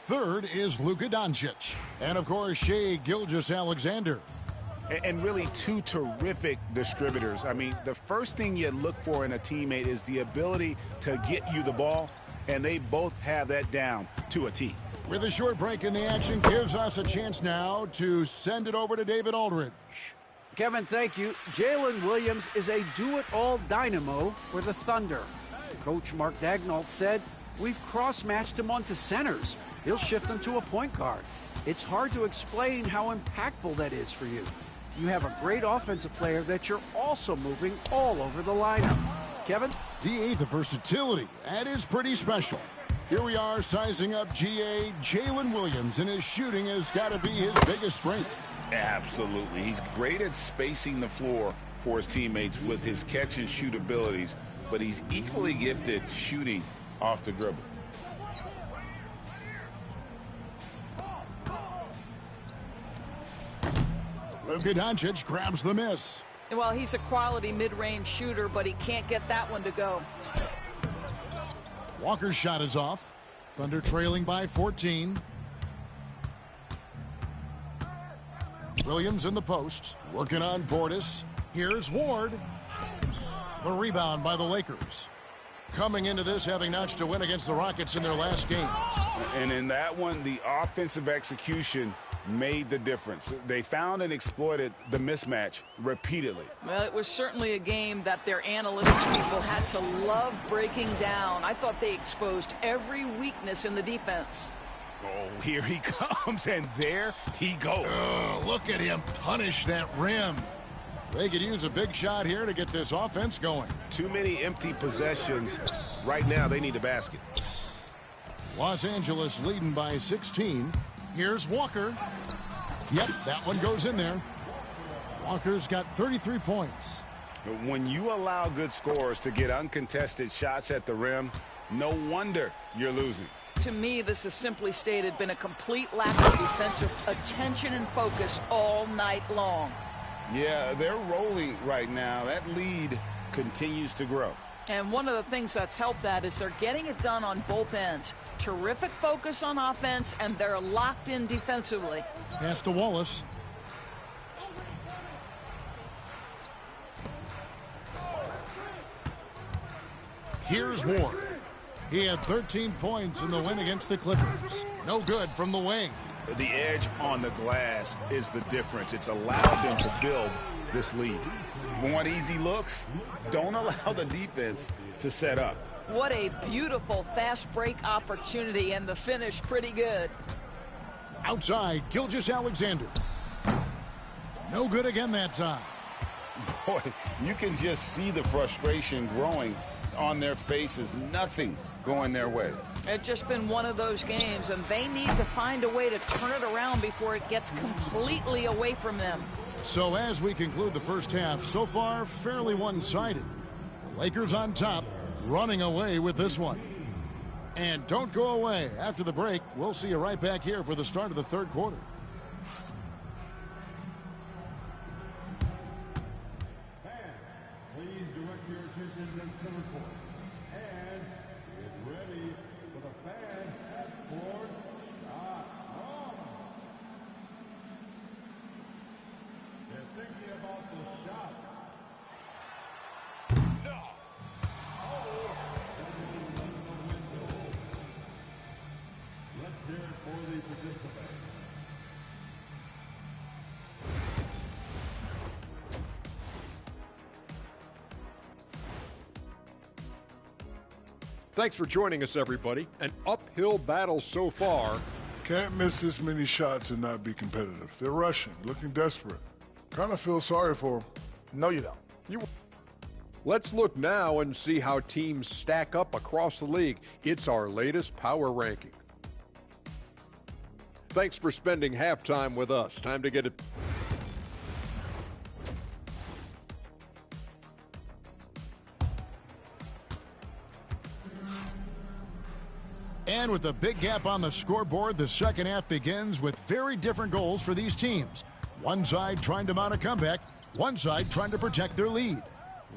3rd is Luka Doncic. And, of course, Shai Gilgeous-Alexander. And really 2 terrific distributors. I mean, the first thing you look for in a teammate is the ability to get you the ball, and they both have that down to a T. With a short break in the action, gives us a chance now to send it over to David Aldridge. Kevin, thank you. Jalen Williams is a do-it-all dynamo for the Thunder. Coach Mark Daigneault said, "We've cross-matched him onto centers. He'll shift him to a point guard. It's hard to explain how impactful that is for you. You have a great offensive player that you're also moving all over the lineup." Kevin? DA, the versatility. That is pretty special. Here we are sizing up GA. Jalen Williams, and his shooting has got to be his biggest strength. Absolutely. He's great at spacing the floor for his teammates with his catch and shoot abilities, but he's equally gifted shooting off the dribble. Luka Doncic grabs the miss. Well, he's a quality mid-range shooter, but he can't get that one to go. Walker's shot is off. Thunder trailing by 14. Williams in the post, working on Portis. Here's Ward. The rebound by the Lakers. coming into this having notched a win against the Rockets in their last game. And in that one, the offensive execution made the difference. They found and exploited the mismatch repeatedly. Well, it was certainly a game that their analytics people had to love breaking down. I thought they exposed every weakness in the defense. Oh, here he comes, and there he goes. Oh, look at him punish that rim. They could use a big shot here to get this offense going. Too many empty possessions. Right now, they need a basket. Los Angeles leading by 16. Here's Walker. Yep, that one goes in there. Walker's got 33 points. When you allow good scorers to get uncontested shots at the rim, no wonder you're losing. To me, this has simply stated been a complete lack of defensive attention and focus all night long. Yeah, they're rolling right now. That lead continues to grow. And one of the things that's helped that is they're getting it done on both ends. Terrific focus on offense, and they're locked in defensively. Pass to Wallace. Here's Ward. He had 13 points in the win against the Clippers. No good from the wing. The edge on the glass is the difference. It's allowed them to build this lead. Want easy looks? Don't allow the defense to set up. What a beautiful fast break opportunity, and the finish pretty good. Outside, Gilgeous-Alexander. No good again that time. Boy, you can just see the frustration growing on their faces. Nothing going their way. It's just been one of those games, and they need to find a way to turn it around before it gets completely away from them. So as we conclude the first half, so far fairly one-sided. The Lakers on top, running away with this one. And don't go away. After the break, we'll see you right back here for the start of the third quarter. Please direct your attention to the center court. And get ready for the fans at Sports.com. They're thinking about the shot. Let's hear it for the participants. Thanks for joining us, everybody. An uphill battle so far. Can't miss this many shots and not be competitive. They're rushing, looking desperate. Kind of feel sorry for them. No, you don't. Let's look now and see how teams stack up across the league. It's our latest power ranking. Thanks for spending halftime with us. Time to get it. And with a big gap on the scoreboard, the second half begins with very different goals for these teams. One side trying to mount a comeback, one side trying to protect their lead.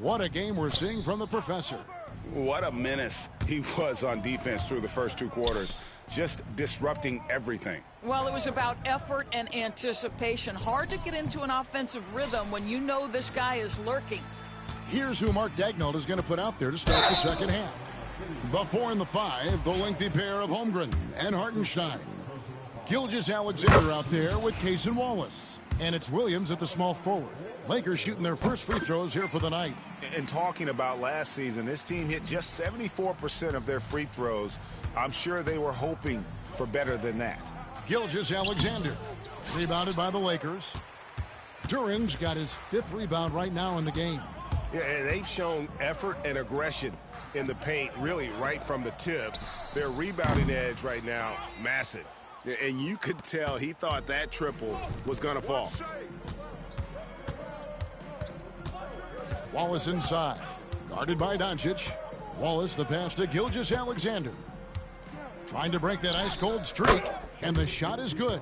What a game we're seeing from the professor. What a menace he was on defense through the first two quarters, just disrupting everything. Well, it was about effort and anticipation. Hard to get into an offensive rhythm when you know this guy is lurking. Here's who Mark Daigneault is going to put out there to start the second half. The 4 and the 5, the lengthy pair of Holmgren and Hartenstein. Gilgeous-Alexander out there with Case and Wallace. And it's Williams at the small forward. Lakers shooting their first free throws here for the night. And talking about last season, this team hit just 74% of their free throws. I'm sure they were hoping for better than that. Gilgeous-Alexander, rebounded by the Lakers. Duran's got his 5th rebound right now in the game. Yeah, and they've shown effort and aggression in the paint, really right from the tip. Their rebounding edge right now, massive. And you could tell he thought that triple was going to fall. Wallace inside, guarded by Doncic. Wallace the pass to Gilgeous-Alexander. Trying to break that ice-cold streak, and the shot is good.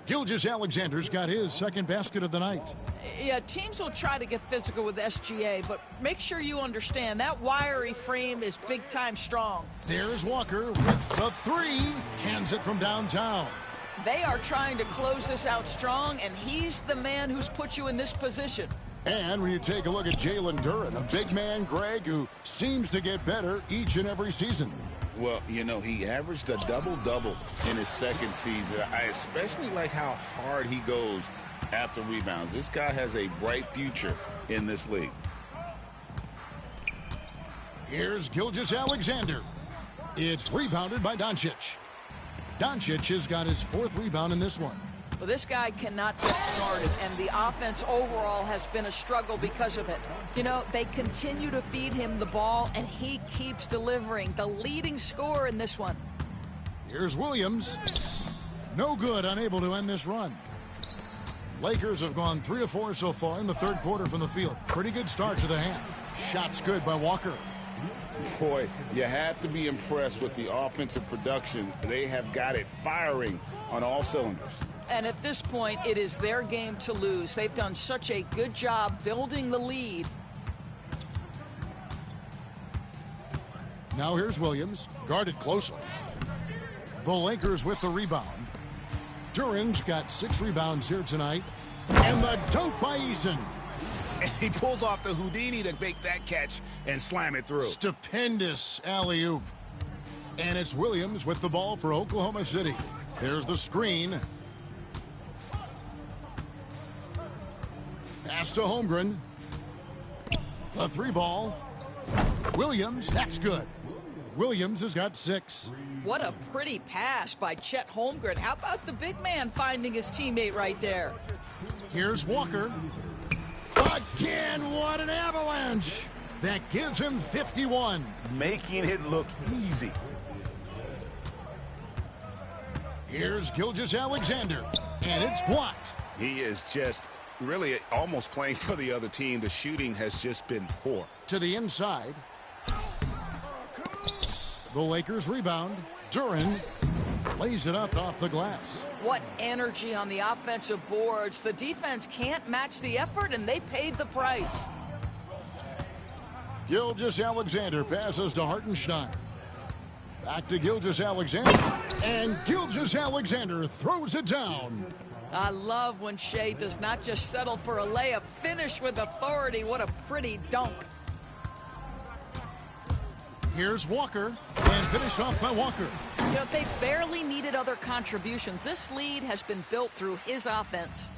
Gilgeous-Alexander's got his second basket of the night. Yeah, teams will try to get physical with SGA, but make sure you understand that wiry frame is big-time strong. There's Walker with the 3. Cans it from downtown. They are trying to close this out strong, and he's the man who's put you in this position. And when you take a look at Jalen Duren, a big man, Greg, who seems to get better each and every season. Well, you know, he averaged a double-double in his second season. I especially like how hard he goes after rebounds. This guy has a bright future in this league. Here's Gilgeous-Alexander. It's rebounded by Doncic. Doncic has got his 4th rebound in this one. Well, this guy cannot get started, and the offense overall has been a struggle because of it. You know, they continue to feed him the ball, and he keeps delivering. The leading scorer in this one. Here's Williams. No good, unable to end this run. Lakers have gone 3 of 4 so far in the third quarter from the field. Pretty good start to the half. Shots good by Walker. Boy, you have to be impressed with the offensive production. They have got it firing on all cylinders. And at this point, it is their game to lose. They've done such a good job building the lead. Now here's Williams, guarded closely. The Lakers with the rebound. Duren's got 6 rebounds here tonight. And the dunk by Eason. And he pulls off the Houdini to make that catch and slam it through. Stupendous alley-oop. And it's Williams with the ball for Oklahoma City. There's the screen. Pass to Holmgren. The 3 ball. Williams, that's good. Williams has got 6. What a pretty pass by Chet Holmgren. How about the big man finding his teammate right there? Here's Walker. Again, what an avalanche. That gives him 51. Making it look easy. Here's Gilgeous-Alexander, and it's blocked. He is just really almost playing for the other team. The shooting has just been poor. To the inside. The Lakers rebound. Duren lays it up off the glass. What energy on the offensive boards. The defense can't match the effort, and they paid the price. Gilgeous-Alexander passes to Hartenstein. Back to Gilgeous-Alexander. And Gilgeous-Alexander throws it down. I love when Shea does not just settle for a layup. Finish with authority. What a pretty dunk. Here's Walker, and finished off by Walker. You know, they barely needed other contributions. This lead has been built through his offense.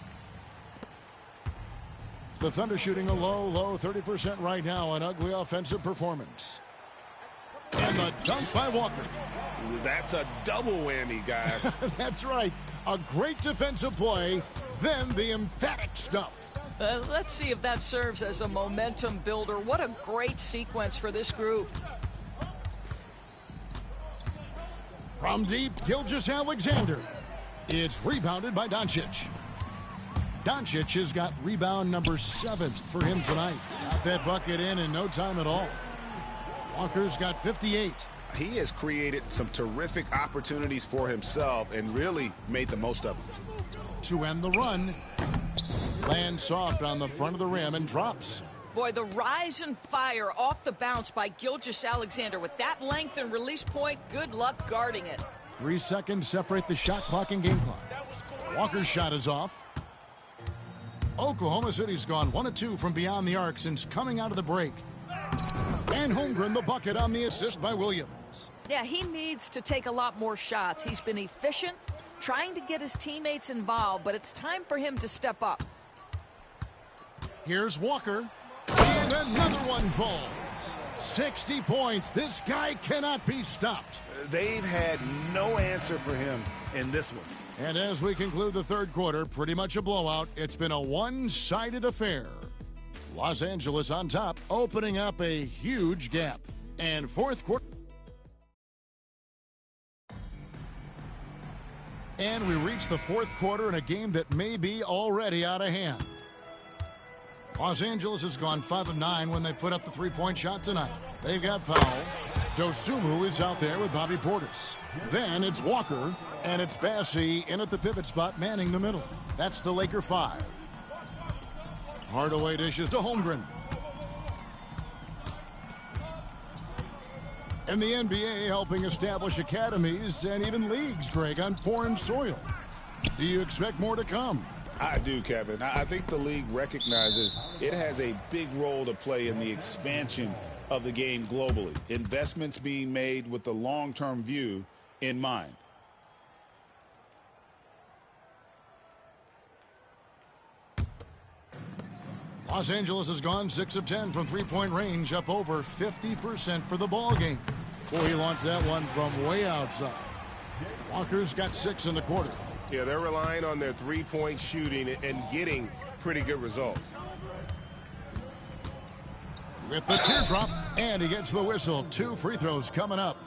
The Thunder shooting a low 30% right now. An ugly offensive performance. And the dunk by Walker. That's a double whammy, guys. That's right. A great defensive play, then the emphatic stuff. Let's see if that serves as a momentum builder. What a great sequence for this group. From deep, Gilgeous-Alexander. It's rebounded by Doncic. Doncic has got rebound number 7 for him tonight. Got that bucket in no time at all. Walker's got 58. He has created some terrific opportunities for himself and really made the most of them. To end the run, lands soft on the front of the rim and drops. Boy, the rise and fire off the bounce by Gilgeous-Alexander. With that length and release point, good luck guarding it. 3 seconds separate the shot clock and game clock. Walker's shot is off. Oklahoma City's gone 1 of 2 from beyond the arc since coming out of the break. And Holmgren the bucket on the assist by Williams. Yeah, he needs to take a lot more shots. He's been efficient, trying to get his teammates involved, but it's time for him to step up. Here's Walker. And another one falls. 60 points. This guy cannot be stopped. They've had no answer for him in this one. And as we conclude the third quarter, pretty much a blowout. It's been a one-sided affair. Los Angeles on top, opening up a huge gap. And fourth quarter. And we reach the fourth quarter in a game that may be already out of hand. Los Angeles has gone 5 of 9 when they put up the three-point shot tonight. They've got Powell. Dosunmu is out there with Bobby Portis. Then it's Walker, and it's Bassey in at the pivot spot, manning the middle. That's the Laker 5. Hardaway dishes to Holmgren. And the NBA helping establish academies and even leagues, Greg, on foreign soil. Do you expect more to come? I do, Kevin. I think the league recognizes it has a big role to play in the expansion of the game globally. Investments being made with the long-term view in mind. Los Angeles has gone 6 of 10 from three-point range, up over 50% for the ball game. Boy, he launched that one from way outside. Walker's got 6 in the quarter. Yeah, they're relying on their three-point shooting and getting pretty good results. With the teardrop, and he gets the whistle. 2 free throws coming up.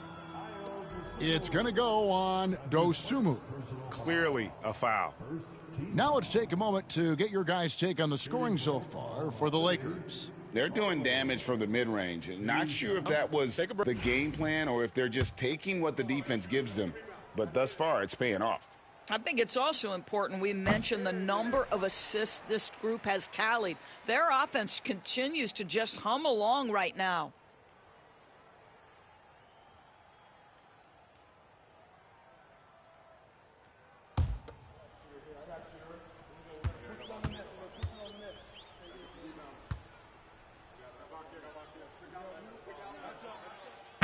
It's going to go on Dosunmu. Clearly a foul. Now let's take a moment to get your guys' take on the scoring so far for the Lakers. They're doing damage from the mid-range. Not sure if that was the game plan or if they're just taking what the defense gives them. But thus far, it's paying off. I think it's also important we mention the number of assists this group has tallied. Their offense continues to just hum along right now.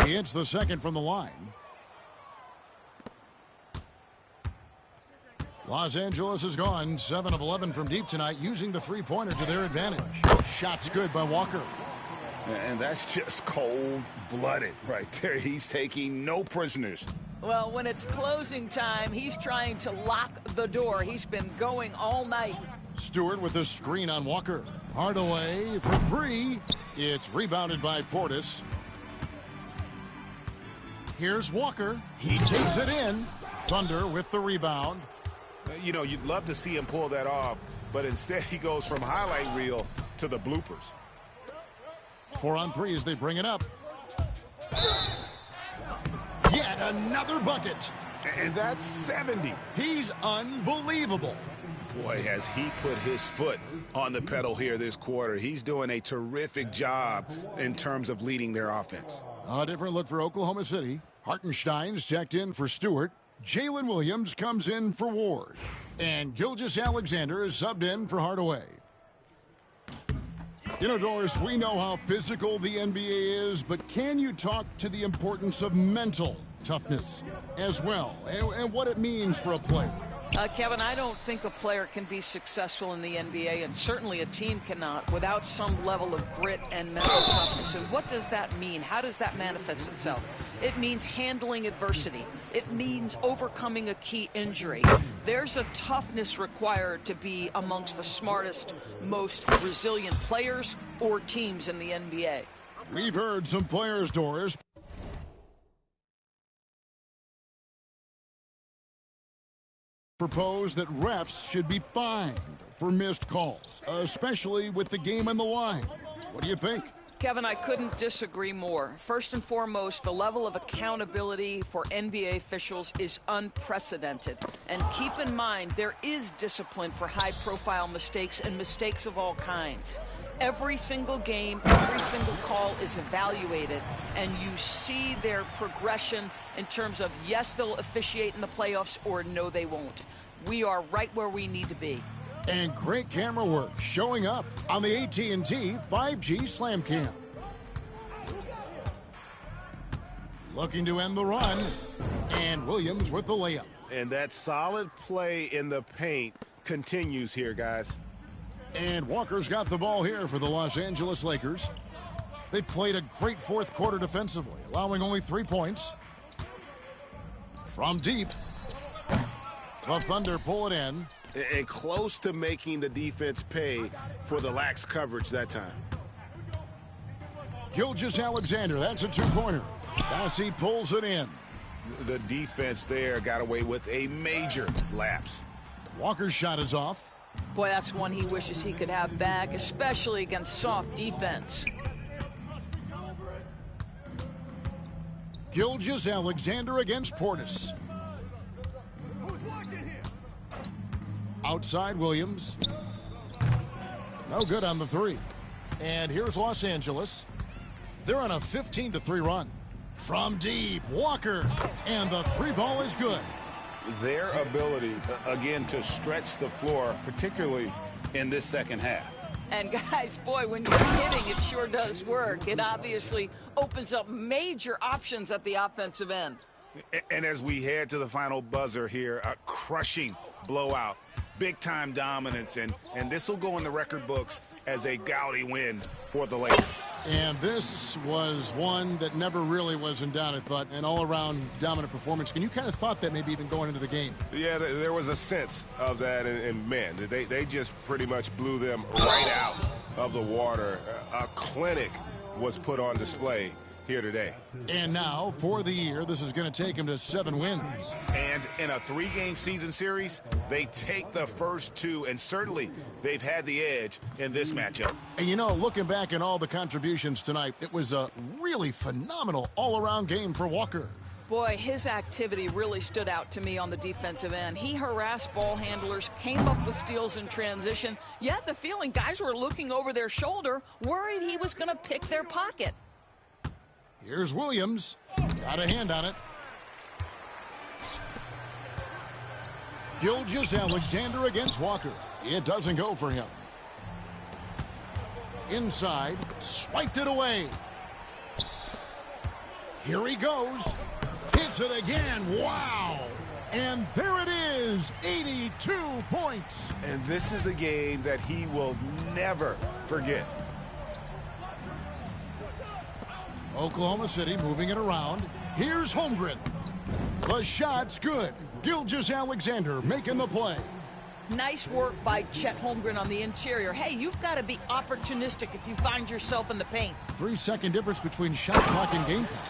He hits the second from the line. Los Angeles has gone 7 of 11 from deep tonight, using the three-pointer to their advantage. Shot's good by Walker. And that's just cold-blooded right there. He's taking no prisoners. Well, when it's closing time, he's trying to lock the door. He's been going all night. Stewart with the screen on Walker. Hardaway for 3. It's rebounded by Portis. Here's Walker. He takes it in. Thunder with the rebound. You know, you'd love to see him pull that off, but instead he goes from highlight reel to the bloopers. 4 on 3 as they bring it up. Yet another bucket. And that's 70. He's unbelievable. Boy, has he put his foot on the pedal here this quarter. He's doing a terrific job in terms of leading their offense. A different look for Oklahoma City. Hartenstein's checked in for Stewart. Jalen Williams comes in for Ward. And Gilgeous-Alexander is subbed in for Hardaway. You know, Doris, we know how physical the NBA is, but can you talk to the importance of mental toughness as well, and what it means for a player? Kevin, I don't think a player can be successful in the NBA, and certainly a team cannot, without some level of grit and mental toughness. And what does that mean? How does that manifest itself? It means handling adversity. It means overcoming a key injury. There's a toughness required to be amongst the smartest, most resilient players or teams in the NBA. We've heard some players, Doris, propose that refs should be fined for missed calls, especially with the game on the line. What do you think? Kevin, I couldn't disagree more. First and foremost, the level of accountability for NBA officials is unprecedented. And keep in mind, there is discipline for high-profile mistakes and mistakes of all kinds. Every single game, every single call is evaluated, and you see their progression in terms of, yes, they'll officiate in the playoffs, or no, they won't. We are right where we need to be. And great camera work showing up on the AT&T 5G Slam Cam. Looking to end the run, and Williams with the layup. And that solid play in the paint continues here, guys. And Walker's got the ball here for the Los Angeles Lakers. They played a great fourth quarter defensively, allowing only 3 points. From deep, the Thunder pull it in. And close to making the defense pay for the lax coverage that time. Gilgeous-Alexander, that's a two-pointer. Bassey pulls it in. The defense there got away with a major lapse. Walker's shot is off. Boy, that's one he wishes he could have back, especially against soft defense. Gilgeous-Alexander against Portis. Outside Williams. No good on the 3. And here's Los Angeles. They're on a 15-3 run. From deep, Walker. And the 3 ball is good. their ability, again, to stretch the floor, particularly in this second half. And guys, boy, when you're hitting, it sure does work. It obviously opens up major options at the offensive end. And as we head to the final buzzer here, a crushing blowout, big-time dominance, and this will go in the record books as a gaudy win for the Lakers. And this was one that never really was in doubt, I thought, an all-around dominant performance. And you kind of thought that maybe even going into the game. Yeah, there was a sense of that, and man, they just pretty much blew them right out of the water. A clinic was put on display here today. And now, for the year, this is going to take him to 7 wins. And in a 3-game season series, they take the first 2, and certainly they've had the edge in this matchup. And you know, looking back at all the contributions tonight, it was a really phenomenal all-around game for Walker. Boy, his activity really stood out to me on the defensive end. He harassed ball handlers, came up with steals in transition. You had the feeling guys were looking over their shoulder, worried he was going to pick their pocket. Here's Williams. Got a hand on it. Gilgeous-Alexander against Walker. It doesn't go for him. Inside. Swiped it away. Here he goes. Hits it again. Wow. And there it is. 82 points. And this is a game that he will never forget. Oklahoma City moving it around. Here's Holmgren. The shot's good. Gilgeous-Alexander making the play. Nice work by Chet Holmgren on the interior. Hey, you've got to be opportunistic if you find yourself in the paint. 3-second difference between shot clock and game time.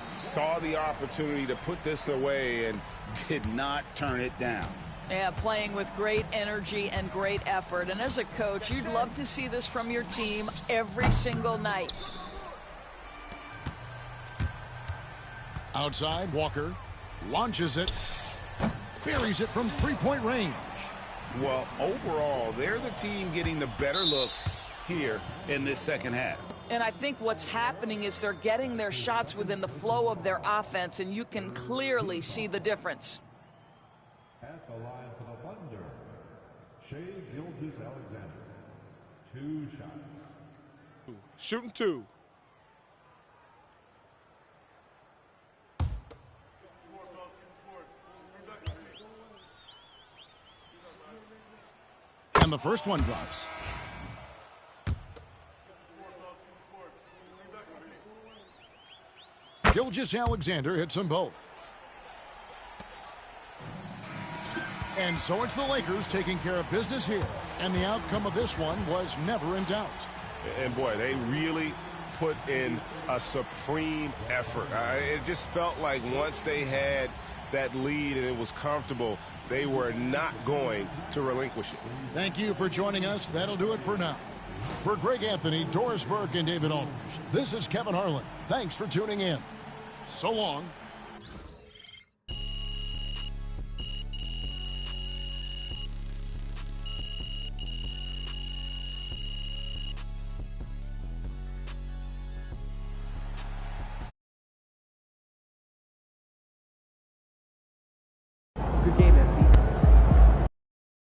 Saw the opportunity to put this away and did not turn it down. Yeah, playing with great energy and great effort. And as a coach, you'd love to see this from your team every single night. Outside, Walker launches it, buries it from 3-point range. Well, overall, they're the team getting the better looks here in this second half. And I think what's happening is they're getting their shots within the flow of their offense, and you can clearly see the difference. At the line for the Thunder, Shai Gilgeous-Alexander. 2 shots. Shooting 2. And the first one drops. Gilgeous-Alexander hits them both. And so it's the Lakers taking care of business here. And the outcome of this one was never in doubt. And boy, they really put in a supreme effort. It just felt like once they had that lead and it was comfortable, they were not going to relinquish it. Thank you for joining us. That'll do it for now. For Greg Anthony, Doris Burke, and David Aldridge, this is Kevin Harlan. Thanks for tuning in. So long. Good game, MP.